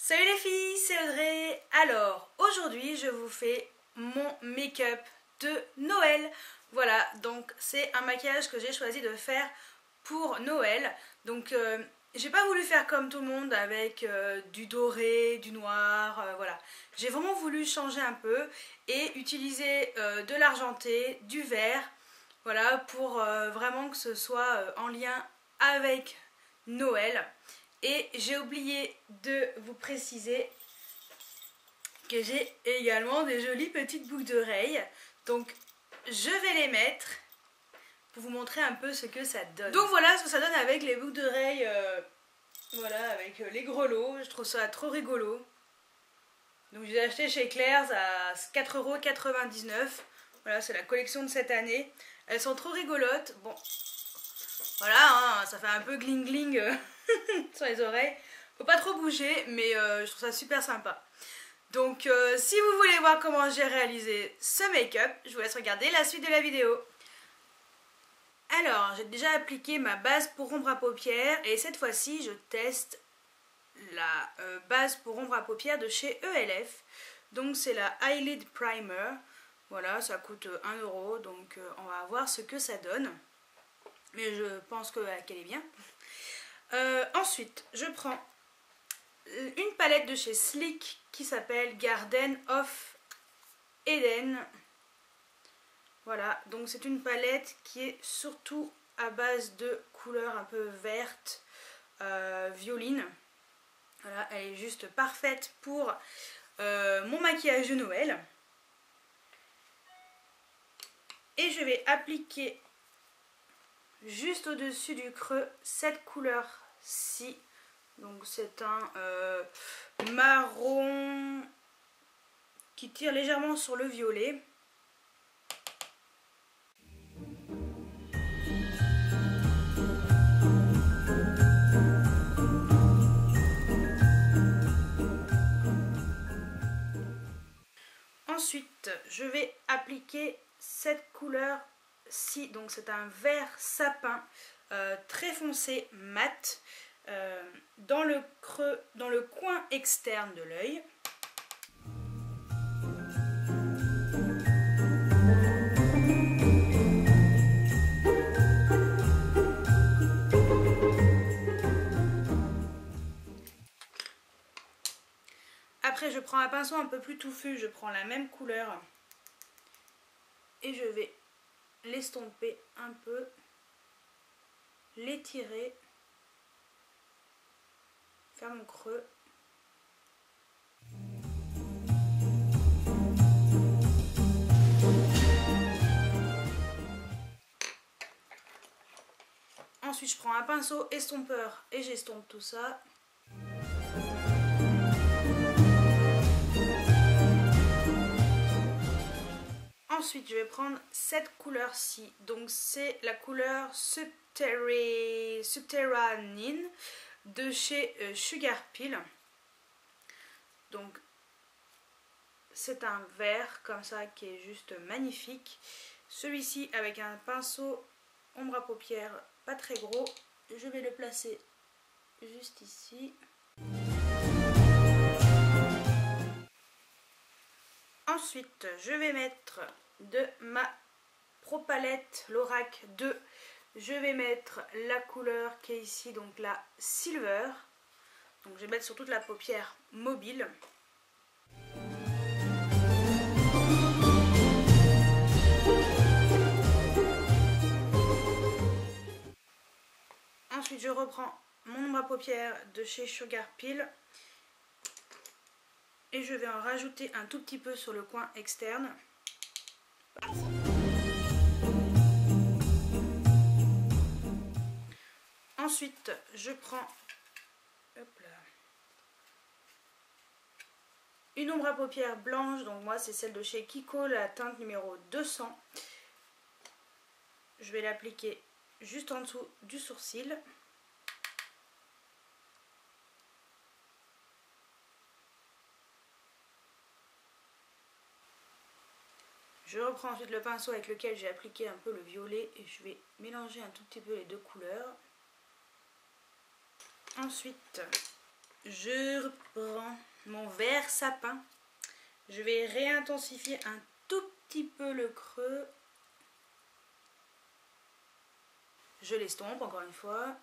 Salut les filles, c'est Audrey. Alors, aujourd'hui, je vous fais mon make-up de Noël. Voilà, donc c'est un maquillage que j'ai choisi de faire pour Noël. Donc, j'ai pas voulu faire comme tout le monde avec du doré, du noir, voilà. J'ai vraiment voulu changer un peu et utiliser de l'argenté, du vert, voilà, pour vraiment que ce soit en lien avec Noël. Et j'ai oublié de vous préciser que j'ai également des jolies petites boucles d'oreilles. Donc je vais les mettre pour vous montrer un peu ce que ça donne. Donc voilà ce que ça donne avec les boucles d'oreilles, voilà, avec les grelots. Je trouve ça trop rigolo. Donc je les ai achetés chez Claire's à 4,99 €. Voilà, c'est la collection de cette année. Elles sont trop rigolotes. Bon, voilà, hein, ça fait un peu gling gling sur les oreilles. Faut pas trop bouger, mais je trouve ça super sympa. Donc si vous voulez voir comment j'ai réalisé ce make-up, je vous laisse regarder la suite de la vidéo. Alors, j'ai déjà appliqué ma base pour ombre à paupières et cette fois-ci, je teste la base pour ombre à paupières de chez ELF. Donc c'est la Eyelid Primer. Voilà, ça coûte 1 €, donc on va voir ce que ça donne. Mais je pense qu'elle est bien. Ensuite, je prends une palette de chez Sleek qui s'appelle Garden of Eden. Voilà, donc c'est une palette qui est surtout à base de couleurs un peu vertes, violines. Voilà, elle est juste parfaite pour mon maquillage de Noël. Et je vais appliquer juste au-dessus du creux cette couleur-ci. Donc c'est un marron qui tire légèrement sur le violet. Ensuite, je vais appliquer cette couleur-ci. Donc c'est un vert sapin très foncé, mat, dans le creux, dans le coin externe de l'œil. Après, je prends un pinceau un peu plus touffu, je prends la même couleur et je vais l'estomper un peu, l'étirer, faire mon creux. Ensuite, je prends un pinceau estompeur et j'estompe tout ça. Ensuite, je vais prendre cette couleur-ci. Donc, c'est la couleur Subterranean de chez Sugar Peel. Donc, c'est un vert comme ça qui est juste magnifique. Celui-ci, avec un pinceau ombre à paupières pas très gros, je vais le placer juste ici. Ensuite, je vais mettre de ma Pro Palette Lorac 2. Je vais mettre la couleur qui est ici, donc la Silver. Donc je vais mettre sur toute la paupière mobile. Ensuite, je reprends mon ombre à paupières de chez Sugar Peel. Et je vais en rajouter un tout petit peu sur le coin externe. Ensuite, je prends une ombre à paupières blanche. Donc moi, c'est celle de chez Kiko, la teinte numéro 200. Je vais l'appliquer juste en dessous du sourcil. Je reprends ensuite le pinceau avec lequel j'ai appliqué un peu le violet et je vais mélanger un tout petit peu les deux couleurs. Ensuite, je reprends mon vert sapin. Je vais réintensifier un tout petit peu le creux. Je l'estompe encore une fois.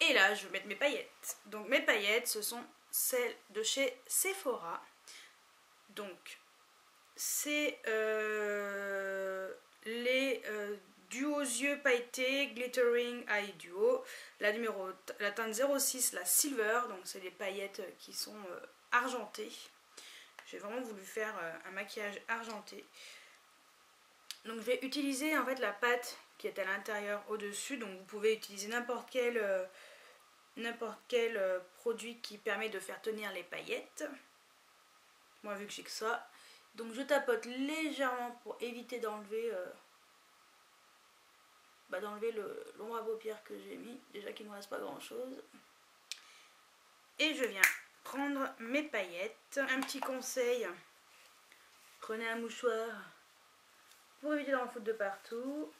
Et là, je vais mettre mes paillettes. Donc mes paillettes, ce sont celles de chez Sephora. Donc, c'est les duos yeux pailletés Glittering Eye Duo. La teinte 06, la Silver. Donc c'est les paillettes qui sont argentées. J'ai vraiment voulu faire un maquillage argenté. Donc je vais utiliser en fait la pâte qui est à l'intérieur au-dessus. Donc vous pouvez utiliser n'importe quel produit qui permet de faire tenir les paillettes. Moi vu que j'ai que ça, donc je tapote légèrement pour éviter d'enlever l'ombre à paupières que j'ai mis, déjà qu'il ne me reste pas grand chose. Et je viens prendre mes paillettes. Un petit conseil, prenez un mouchoir pour éviter d'en foutre de partout.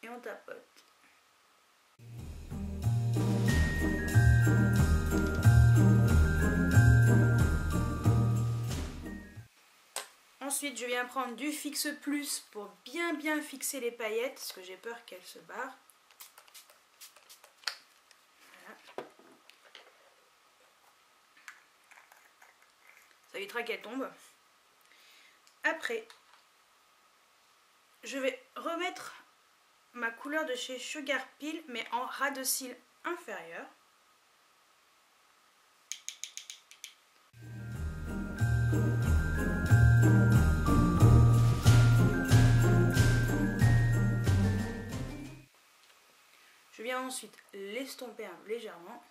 Et on tapote. Ensuite, je viens prendre du Fixe Plus pour bien fixer les paillettes, parce que j'ai peur qu'elles se barrent. Voilà. Ça évitera qu'elles tombent. Après, je vais remettre ma couleur de chez Sugar Peel, mais en ras de cils inférieur. Je viens ensuite l'estomper légèrement.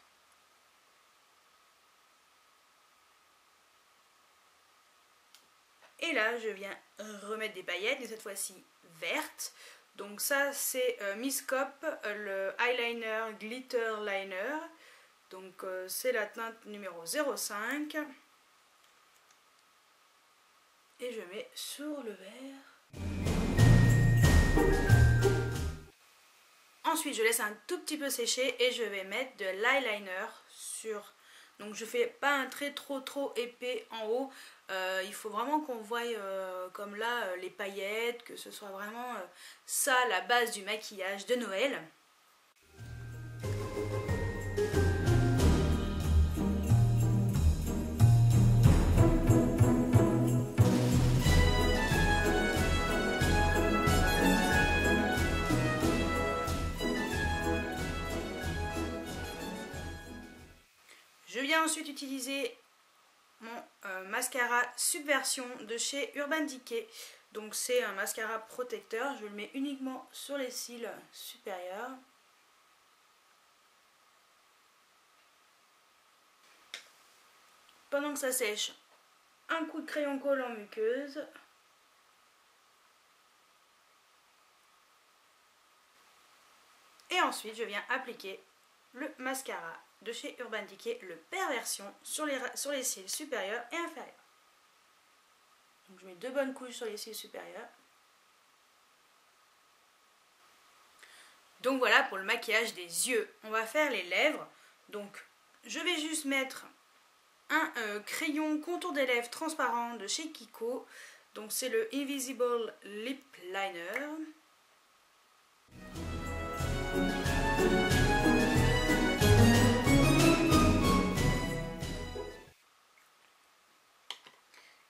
Et là, je viens remettre des paillettes, mais cette fois-ci vertes. Donc ça, c'est Miss Cop, le eyeliner Glitter Liner. Donc c'est la teinte numéro 05. Et je mets sur le vert. Ensuite, je laisse un tout petit peu sécher et je vais mettre de l'eyeliner sur. Donc je fais pas un trait trop épais en haut. Il faut vraiment qu'on voie comme là les paillettes, que ce soit vraiment ça la base du maquillage de Noël. Je viens ensuite utiliser mon mascara Subversion de chez Urban Decay. Donc c'est un mascara protecteur, je le mets uniquement sur les cils supérieurs. Pendant que ça sèche, un coup de crayon collant muqueuse. Et ensuite je viens appliquer le mascara de chez Urban Decay, le Perversion, sur les cils supérieurs et inférieurs. Donc je mets 2 bonnes couches sur les cils supérieurs. Donc voilà pour le maquillage des yeux. On va faire les lèvres. Donc je vais juste mettre un crayon contour des lèvres transparent de chez Kiko. Donc c'est le Invisible Lip Liner.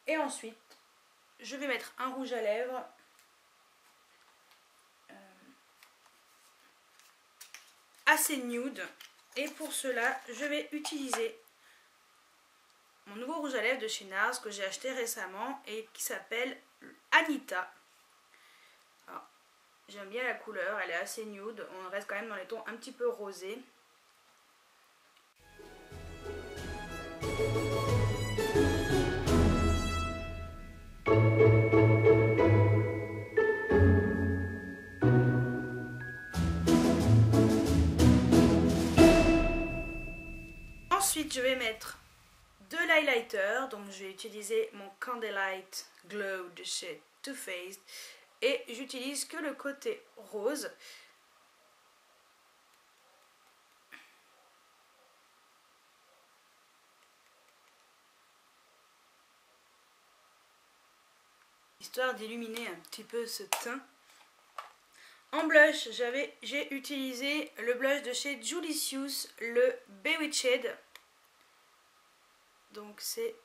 Et ensuite, je vais mettre un rouge à lèvres assez nude. Et pour cela, je vais utiliser mon nouveau rouge à lèvres de chez NARS que j'ai acheté récemment et qui s'appelle Anita. J'aime bien la couleur, elle est assez nude. On reste quand même dans les tons un petit peu rosés. Ensuite, je vais mettre de l'highlighter. Donc, je vais utiliser mon Candlelight Glow de chez Too Faced. et j'utilise que le côté rose. Histoire d'illuminer un petit peu ce teint. En blush, j'ai utilisé le blush de chez Julicious, le Bewitched. Donc c'est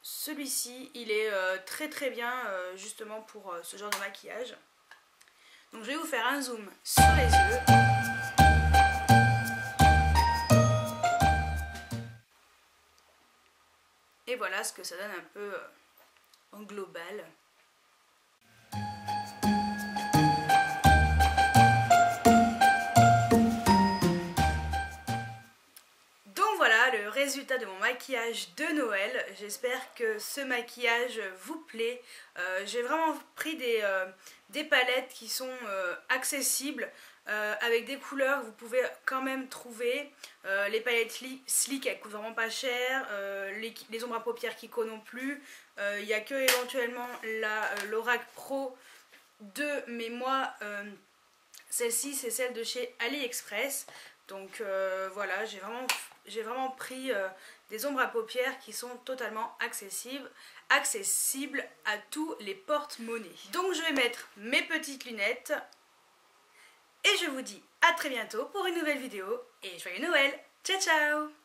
celui-ci, il est très très bien justement pour ce genre de maquillage. Donc je vais vous faire un zoom sur les yeux. Et voilà ce que ça donne un peu en global. Le résultat de mon maquillage de Noël. J'espère que ce maquillage vous plaît. J'ai vraiment pris des palettes qui sont accessibles avec des couleurs que vous pouvez quand même trouver. Les palettes Sleek, elles coûtent vraiment pas cher. Les ombres à paupières Kiko non plus. Il n'y a que éventuellement la l'Orac Pro 2, mais moi celle-ci c'est celle de chez AliExpress. Donc voilà, j'ai vraiment pris des ombres à paupières qui sont totalement accessibles à tous les porte-monnaies. Donc je vais mettre mes petites lunettes et je vous dis à très bientôt pour une nouvelle vidéo et joyeux Noël. Ciao ciao!